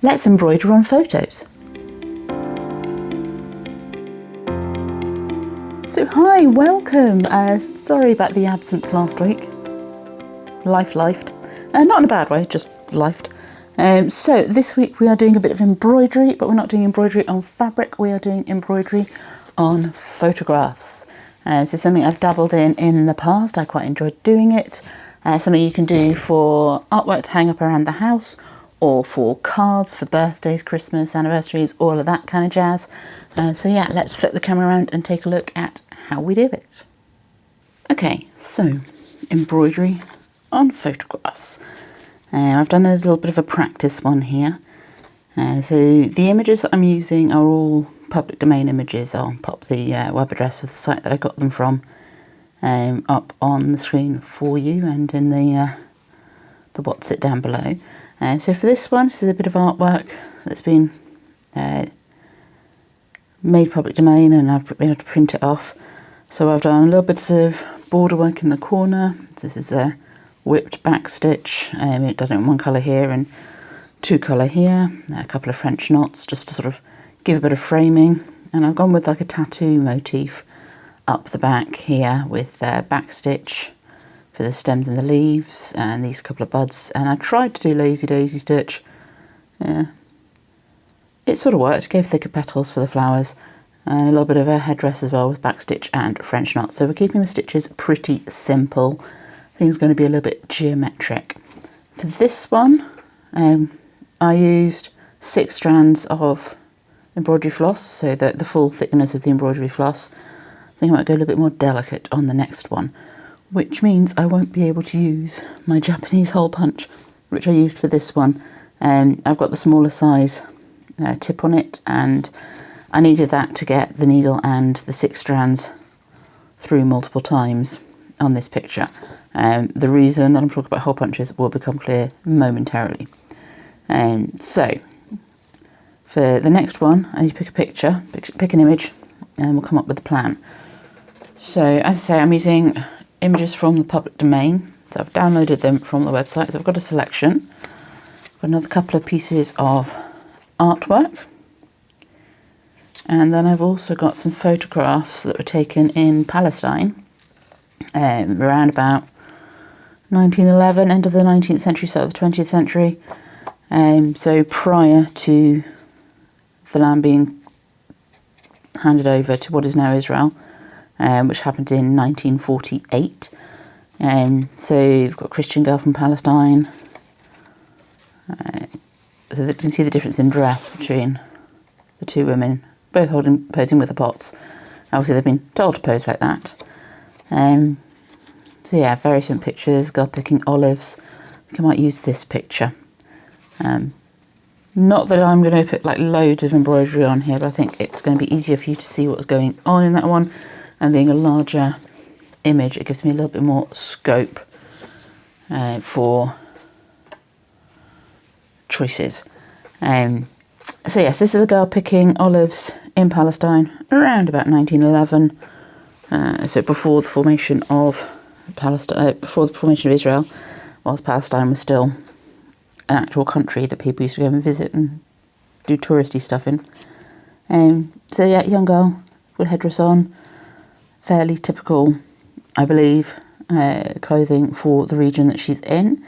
let's embroider on photos. So hi, welcome. Sorry about the absence last week. Lifed. Not in a bad way, just lifed. So this week we are doing a bit of embroidery, but we're not doing embroidery on fabric, we are doing embroidery on photographs. So something I've dabbled in the past. I quite enjoyed doing it. Something you can do for artwork to hang up around the house, or for cards for birthdays, Christmas, anniversaries, all of that kind of jazz. So yeah, let's flip the camera around and take a look at how we do it. Okay, so embroidery on photographs. I've done a little bit of a practice one here. So the images that I'm using are all public domain images. I'll pop the web address of the site that I got them from up on the screen for you, and in the what's it down below. So for this one, this is a bit of artwork that's been made public domain, and I've been able to print it off. So I've done a little bit of border work in the corner. This is a whipped back stitch. It does it in one colour here and two colour here. A couple of French knots just to sort of give a bit of framing. And I've gone with like a tattoo motif up the back here with back stitch for the stems and the leaves, and these couple of buds. And I tried to do lazy daisy stitch. It sort of worked, gave thicker petals for the flowers, and a little bit of a headdress as well with back stitch and French knot. So we're keeping the stitches pretty simple. Things going to be a little bit geometric. For this one, I used 6 strands of embroidery floss, so the full thickness of the embroidery floss. I think I might go a little bit more delicate on the next one, which means I won't be able to use my Japanese hole punch, which I used for this one. I've got the smaller size tip on it, and I needed that to get the needle and the 6 strands through multiple times on this picture. The reason that I'm talking about hole punches will become clear momentarily. So for the next one, I need to pick a picture, pick an image, and we'll come up with a plan. So as I say, I'm using images from the public domain. So I've downloaded them from the website. So I've got a selection. I've got another couple of pieces of artwork. And then I've also got some photographs that were taken in Palestine around about 1911, end of the 19th century, start of the 20th century. So prior to the land being handed over to what is now Israel, which happened in 1948. So you've got a Christian girl from Palestine. So you can see the difference in dress between the two women, both posing with the pots. Obviously they've been told to pose like that. So yeah, very simple pictures. Girl picking olives. I think I might use this picture. Not that I'm going to put like loads of embroidery on here, but I think it's going to be easier for you to see what's going on in that one. And being a larger image, it gives me a little bit more scope for choices. So yes, this is a girl picking olives in Palestine around about 1911. So before the formation of before the formation of Israel, whilst Palestine was still an actual country that people used to go and visit and do touristy stuff in. So yeah, young girl with headdress on, fairly typical, I believe, clothing for the region that she's in.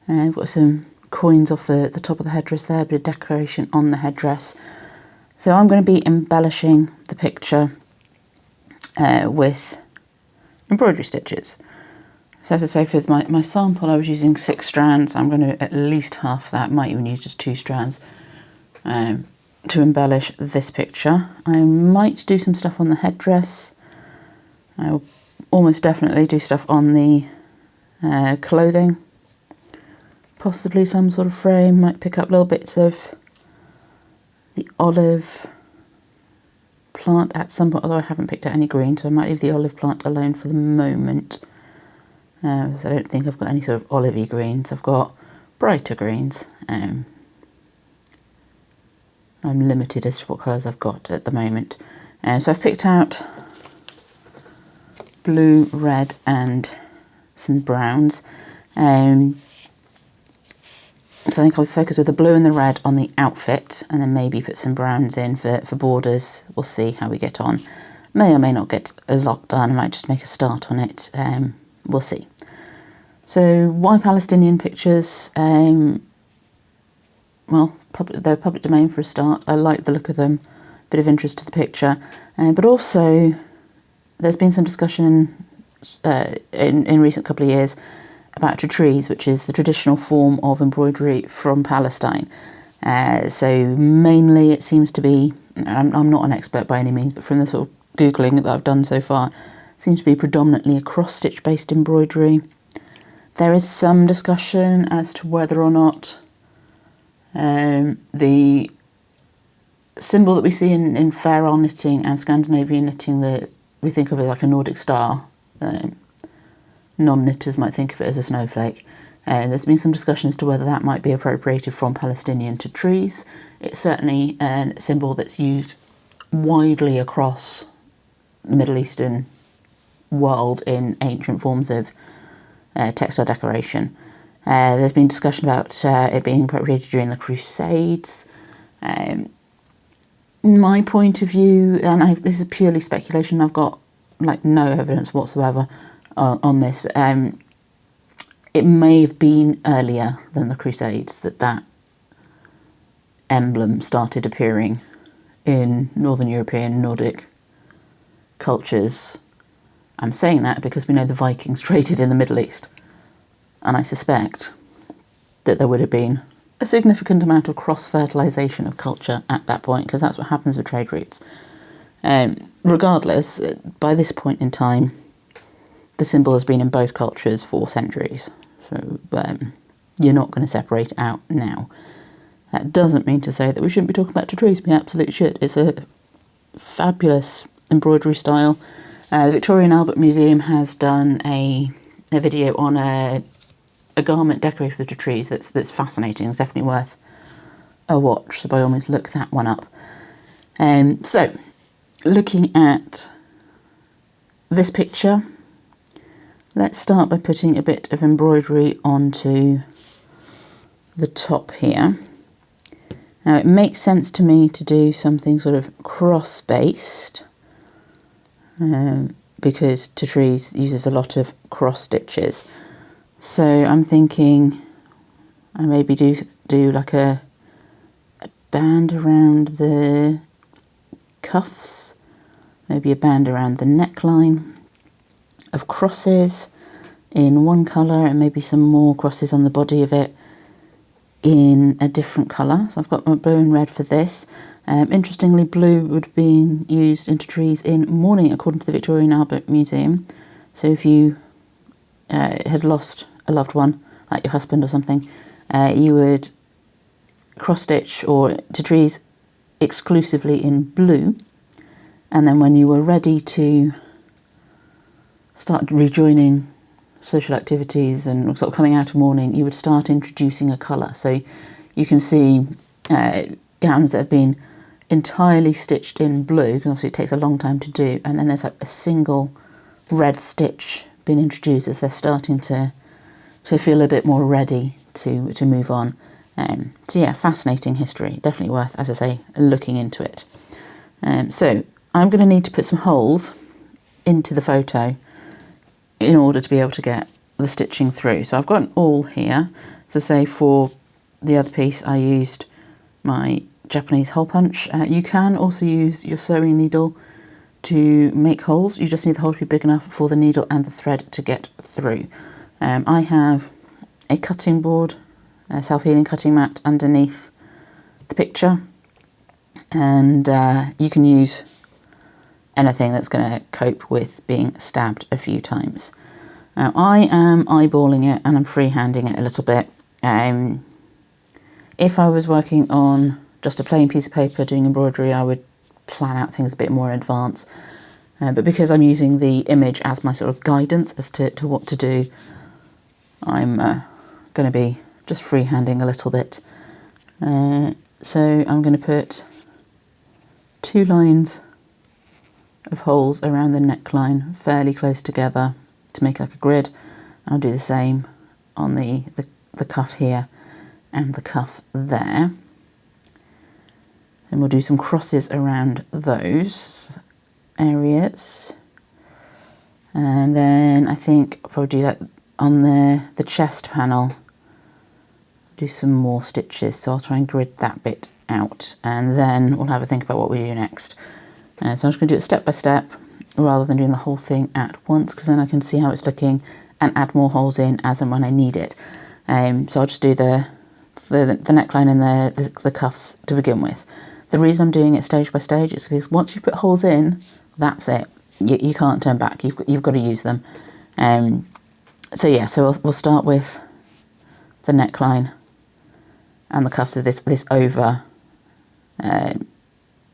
We've got some coins off the top of the headdress there, a bit of decoration on the headdress. So I'm going to be embellishing the picture with embroidery stitches. So as I say, for my sample I was using 6 strands. I'm going to at least half that, might even use just 2 strands to embellish this picture. I might do some stuff on the headdress. I will almost definitely do stuff on the clothing. Possibly some sort of frame, might pick up little bits of the olive plant at some point, although I haven't picked out any green, so I might leave the olive plant alone for the moment. So I don't think I've got any sort of olivey greens. I've got brighter greens. I'm limited as to what colours I've got at the moment. So I've picked out blue, red and some browns. So I think I'll focus with the blue and the red on the outfit, and then maybe put some browns in for borders. We'll see how we get on. May or may not get a lot done. I might just make a start on it. We'll see. So why Palestinian pictures? Well, they're public domain for a start. I like the look of them. Bit of interest to the picture. But also, there's been some discussion in recent couple of years about trees, which is the traditional form of embroidery from Palestine. So mainly it seems to be, I'm not an expert by any means, but from the sort of Googling that I've done so far, it seems to be predominantly a cross-stitch based embroidery. There is some discussion as to whether or not the symbol that we see in Fair Isle knitting and Scandinavian knitting that we think of as like a Nordic star, non-knitters might think of it as a snowflake. There's been some discussion as to whether that might be appropriated from Palestinian to trees. It's certainly a symbol that's used widely across the Middle Eastern world in ancient forms of textile decoration. There's been discussion about it being appropriated during the Crusades. My point of view, and this is purely speculation, I've got like no evidence whatsoever on this, but it may have been earlier than the Crusades that emblem started appearing in Northern European Nordic cultures. I'm saying that because we know the Vikings traded in the Middle East, and I suspect that there would have been a significant amount of cross-fertilisation of culture at that point, because that's what happens with trade routes. Regardless, by this point in time, the symbol has been in both cultures for centuries, so you're not going to separate it out now. That doesn't mean to say that we shouldn't be talking about trees. We absolutely should. It's a fabulous embroidery style. The Victoria and Albert Museum has done a video on a garment decorated with trees that's fascinating. It's definitely worth a watch, so by all means look that one up. So, looking at this picture, let's start by putting a bit of embroidery onto the top here. Now it makes sense to me to do something sort of cross-based, because trees uses a lot of cross stitches. So I'm thinking I maybe do like a band around the cuffs, maybe a band around the neckline of crosses in one colour, and maybe some more crosses on the body of it in a different colour. So I've got my blue and red for this. Interestingly, blue would have been used into trees in mourning according to the Victoria and Albert Museum. So if you had lost a loved one, like your husband or something, you would cross-stitch or to trees exclusively in blue, and then when you were ready to start rejoining social activities and sort of coming out of mourning, you would start introducing a colour. So you can see gowns that have been entirely stitched in blue, because obviously it takes a long time to do, and then there's like a single red stitch being introduced as they're starting to feel a bit more ready to move on. So yeah, fascinating history. Definitely worth, as I say, looking into it. So I'm going to need to put some holes into the photo in order to be able to get the stitching through. So I've got an awl here. As I say, for the other piece I used my Japanese hole punch. You can also use your sewing needle to make holes. You just need the hole to be big enough for the needle and the thread to get through. I have a cutting board, a self-healing cutting mat underneath the picture, and you can use anything that's going to cope with being stabbed a few times. Now I am eyeballing it and I'm freehanding it a little bit. If I was working on just a plain piece of paper doing embroidery, I would plan out things a bit more in advance. But because I'm using the image as my sort of guidance as to what to do, I'm going to be just freehanding a little bit. So I'm going to put 2 lines of holes around the neckline fairly close together to make like a grid. I'll do the same on the cuff here, and the cuff there. And we'll do some crosses around those areas. And then I think I'll probably do that on the chest panel. Do some more stitches, so I'll try and grid that bit out, and then we'll have a think about what we do next. So I'm just going to do it step by step rather than doing the whole thing at once, because then I can see how it's looking and add more holes in as and when I need it. So I'll just do the neckline and the cuffs to begin with. The reason I'm doing it stage by stage is because once you put holes in, that's it. You can't turn back. You've got to use them. So yeah, so we'll start with the neckline and the cuffs of this over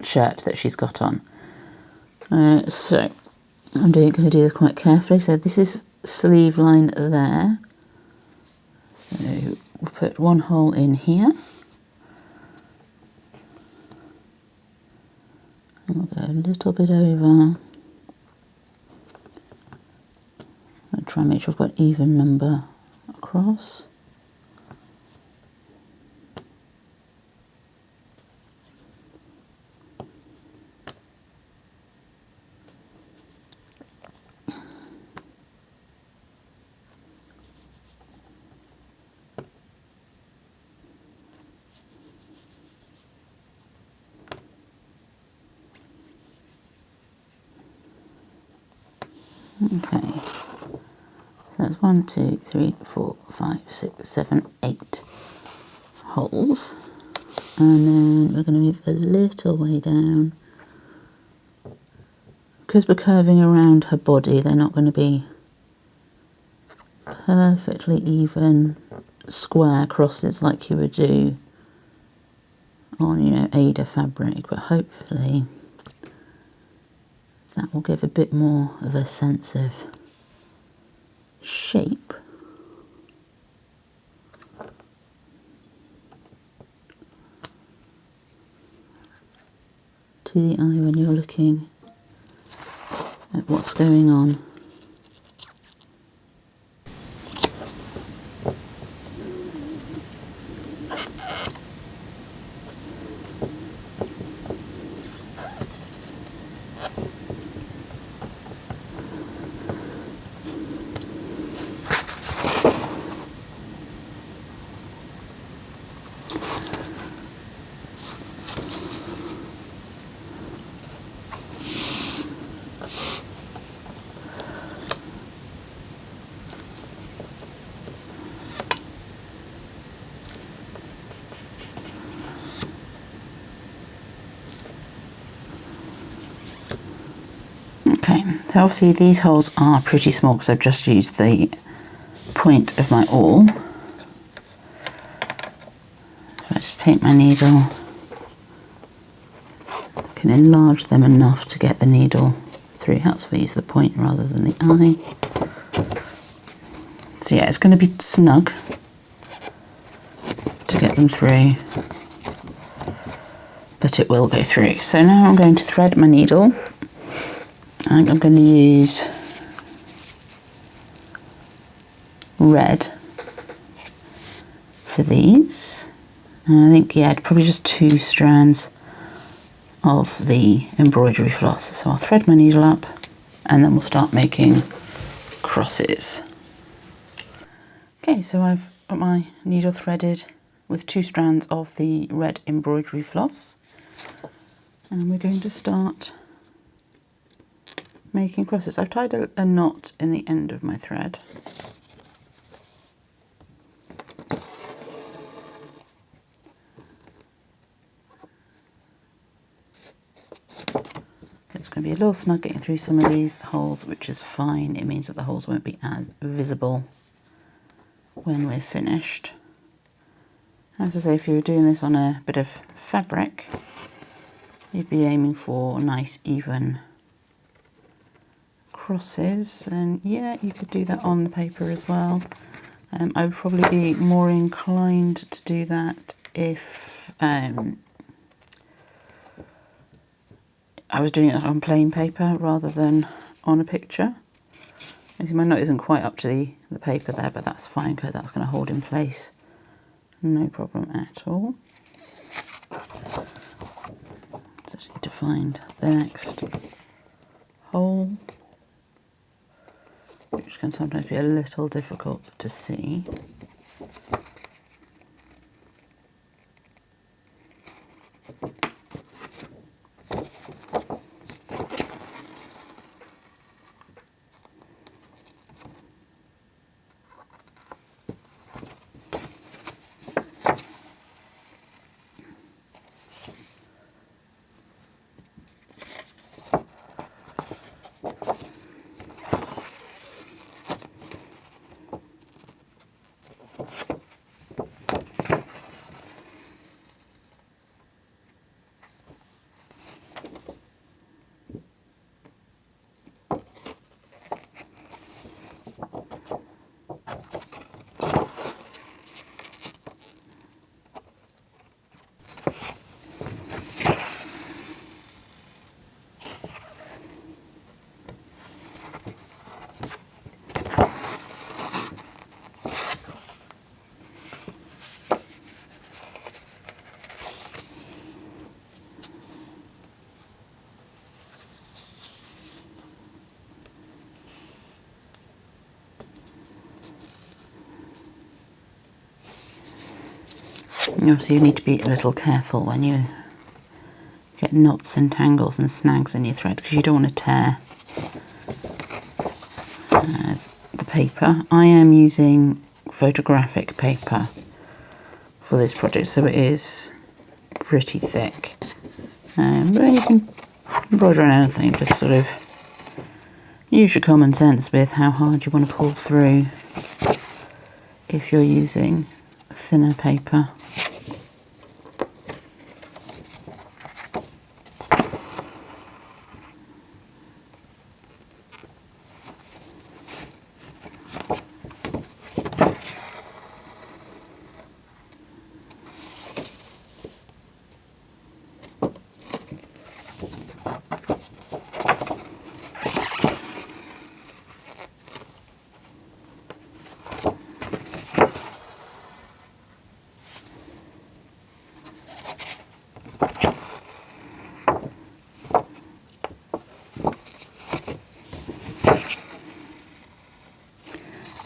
shirt that she's got on. So I'm going to do this quite carefully. So this is sleeve line there. So we'll put one hole in here. And we'll go a little bit over. I'll try and make sure I've got an even number across. Okay, so that's 1, 2, 3, 4, 5, 6, 7, 8 holes, and then we're going to move a little way down. Because we're curving around her body, they're not going to be perfectly even square crosses like you would do on, you know, Ada fabric, but hopefully that will give a bit more of a sense of shape. To the eye when you're looking at what's going on. Okay, so obviously these holes are pretty small because I've just used the point of my awl. So I just take my needle, I can enlarge them enough to get the needle through. That's why I use the point rather than the eye. So yeah, it's going to be snug to get them through, but it will go through. So now I'm going to thread my needle. And I'm going to use red for these, and I think, yeah, probably just 2 strands of the embroidery floss. So I'll thread my needle up and then we'll start making crosses. Okay, so I've got my needle threaded with 2 strands of the red embroidery floss, and we're going to start making crosses. I've tied a knot in the end of my thread. It's going to be a little snug getting through some of these holes, which is fine. It means that the holes won't be as visible when we're finished. As I say, if you were doing this on a bit of fabric, you'd be aiming for nice even crosses, and yeah, you could do that on the paper as well. I would probably be more inclined to do that if I was doing it on plain paper rather than on a picture. As my knot isn't quite up to the paper there, but that's fine because that's going to hold in place no problem at all. Just need to find the next hole, which can sometimes be a little difficult to see. So you need to be a little careful when you get knots and tangles and snags in your thread, because you don't want to tear the paper. I am using photographic paper for this project, so it is pretty thick. But you can embroider on anything, just sort of use your common sense with how hard you want to pull through if you're using thinner paper.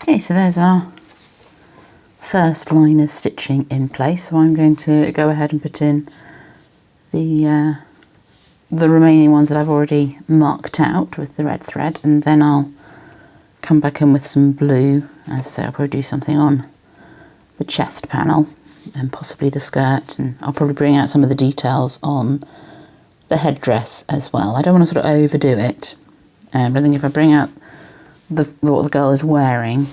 Okay, so there's our first line of stitching in place. So I'm going to go ahead and put in the remaining ones that I've already marked out with the red thread, and then I'll come back in with some blue. As I say, I'll probably do something on the chest panel and possibly the skirt, and I'll probably bring out some of the details on the headdress as well. I don't want to sort of overdo it, but I think if I bring out what the girl is wearing,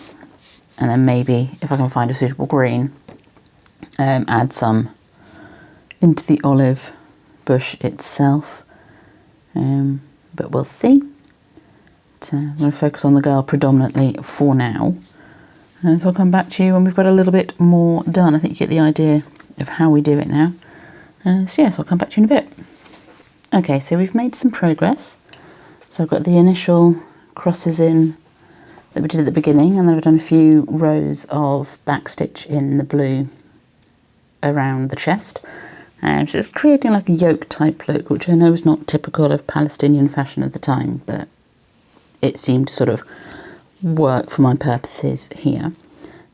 and then maybe if I can find a suitable green, add some into the olive bush itself, but we'll see. So I'm going to focus on the girl predominantly for now, and so I'll come back to you when we've got a little bit more done. I think you get the idea of how we do it now. So yes, I'll come back to you in a bit. Okay, so we've made some progress. So I've got the initial crosses in that we did at the beginning, and then I've done a few rows of backstitch in the blue around the chest, and so it's creating like a yoke type look, which I know is not typical of Palestinian fashion at the time, but it seemed to sort of work for my purposes here.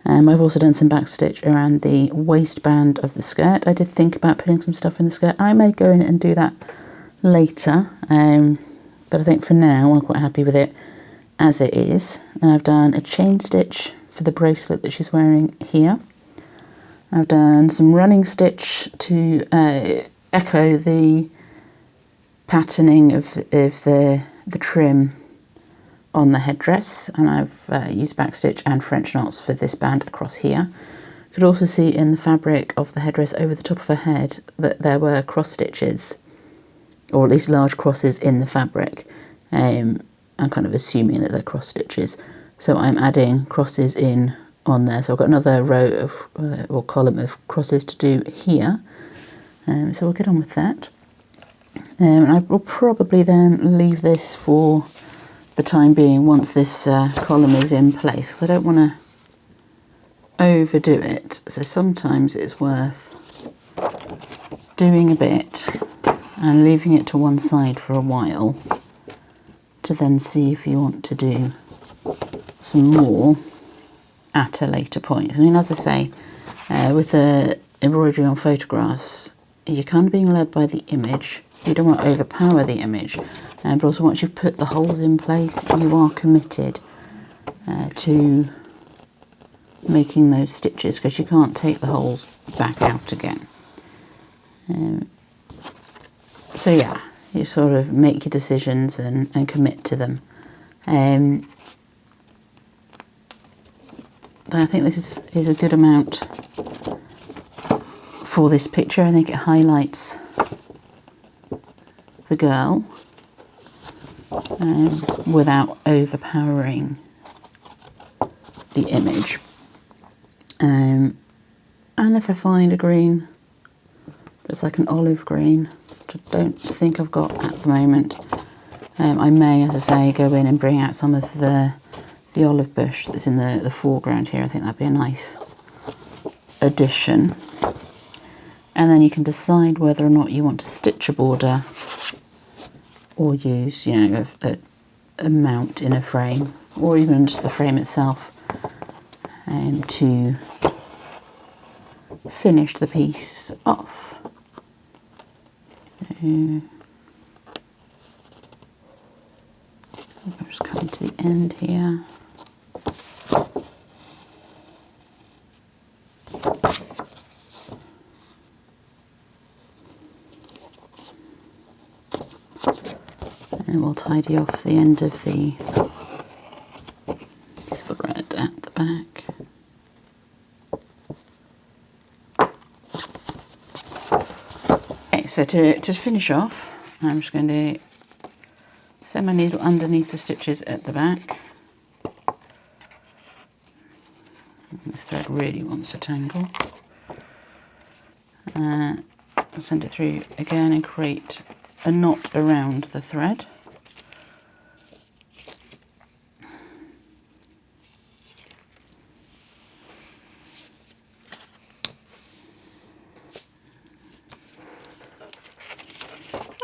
I've also done some backstitch around the waistband of the skirt. I did think about putting some stuff in the skirt. I may go in and do that later, but I think for now I'm quite happy with it as it is. And I've done a chain stitch for the bracelet that she's wearing here. I've done some running stitch to echo the patterning of the trim on the headdress, and I've used backstitch and French knots for this band across here. You could also see in the fabric of the headdress over the top of her head that there were cross stitches, or at least large crosses in the fabric. I'm kind of assuming that they're cross stitches, so I'm adding crosses in on there. So I've got another row of or column of crosses to do here, so we'll get on with that. And I will probably then leave this for the time being once this column is in place, because I don't want to overdo it. So sometimes it's worth doing a bit and leaving it to one side for a while to then see if you want to do some more at a later point. I mean, as I say, with the embroidery on photographs, you're kind of being led by the image. You don't want to overpower the image, but also once you've put the holes in place, you are committed to making those stitches, because you can't take the holes back out again. So yeah, you sort of make your decisions and commit to them. I think this is a good amount for this picture. I think it highlights the girl without overpowering the image. And if I find a green that's like an olive green, which I don't think I've got at the moment, I may, as I say, go in and bring out some of the olive bush that's in the foreground here. I think that'd be a nice addition. And then you can decide whether or not you want to stitch a border or use, you know, a mount in a frame, or even just the frame itself, to finish the piece off. I'm just coming to the end here. And we'll tidy off the end of the thread at the back. Okay, so to finish off, I'm just going to set my needle underneath the stitches at the back. The thread really wants to tangle. I'll send it through again and create a knot around the thread.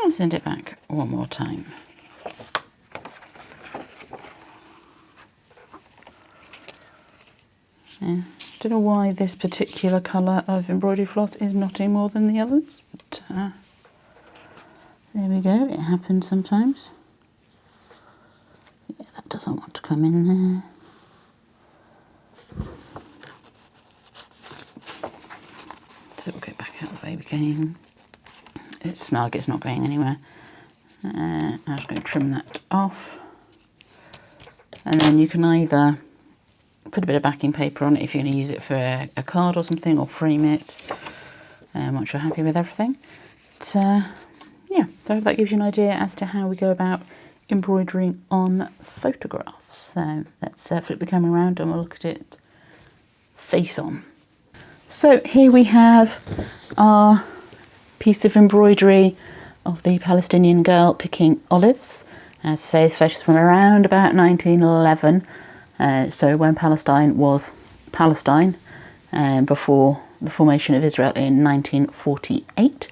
I'll send it back one more time. Yeah. Don't know why this particular colour of embroidery floss is knotting more than the others, but there we go, it happens sometimes. Yeah, that doesn't want to come in there. So we'll go back out the way we came. It's snug, it's not going anywhere. I'm just going to trim that off. And then you can either put a bit of backing paper on it if you're going to use it for a card or something, or frame it once you're happy with everything. But, yeah, so that gives you an idea as to how we go about embroidering on photographs. So let's flip the camera around and we'll look at it face on. So here we have our piece of embroidery of the Palestinian girl picking olives. As I say, this photo's from around about 1911. So when Palestine was Palestine, before the formation of Israel in 1948.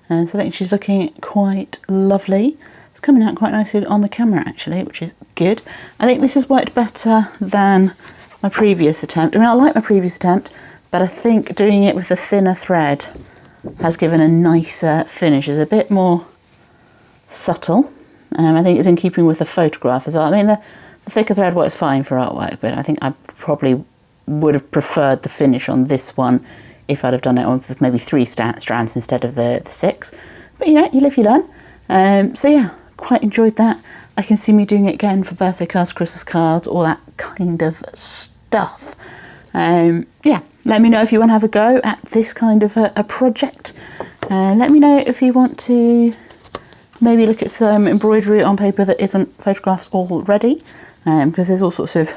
So I think she's looking quite lovely. It's coming out quite nicely on the camera actually, which is good. I think this has worked better than my previous attempt. I mean, I like my previous attempt, but I think doing it with a thinner thread has given a nicer finish. It's a bit more subtle. I think it's in keeping with the photograph as well. I mean, the thicker thread works fine for artwork, but I think I probably would have preferred the finish on this one if I'd have done it with maybe 3 strands instead of the 6. But you know, you live, you learn. So yeah, quite enjoyed that. I can see me doing it again for birthday cards, Christmas cards, all that kind of stuff. Yeah, let me know if you want to have a go at this kind of a project. Let me know if you want to maybe look at some embroidery on paper that isn't photographs already, because there's all sorts of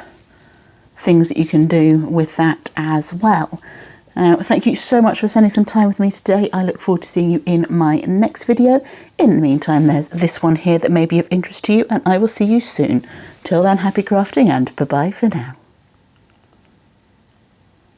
things that you can do with that as well. Thank you so much for spending some time with me today. I look forward to seeing you in my next video. In the meantime, there's this one here that may be of interest to you, and I will see you soon. Till then, happy crafting and bye-bye for now.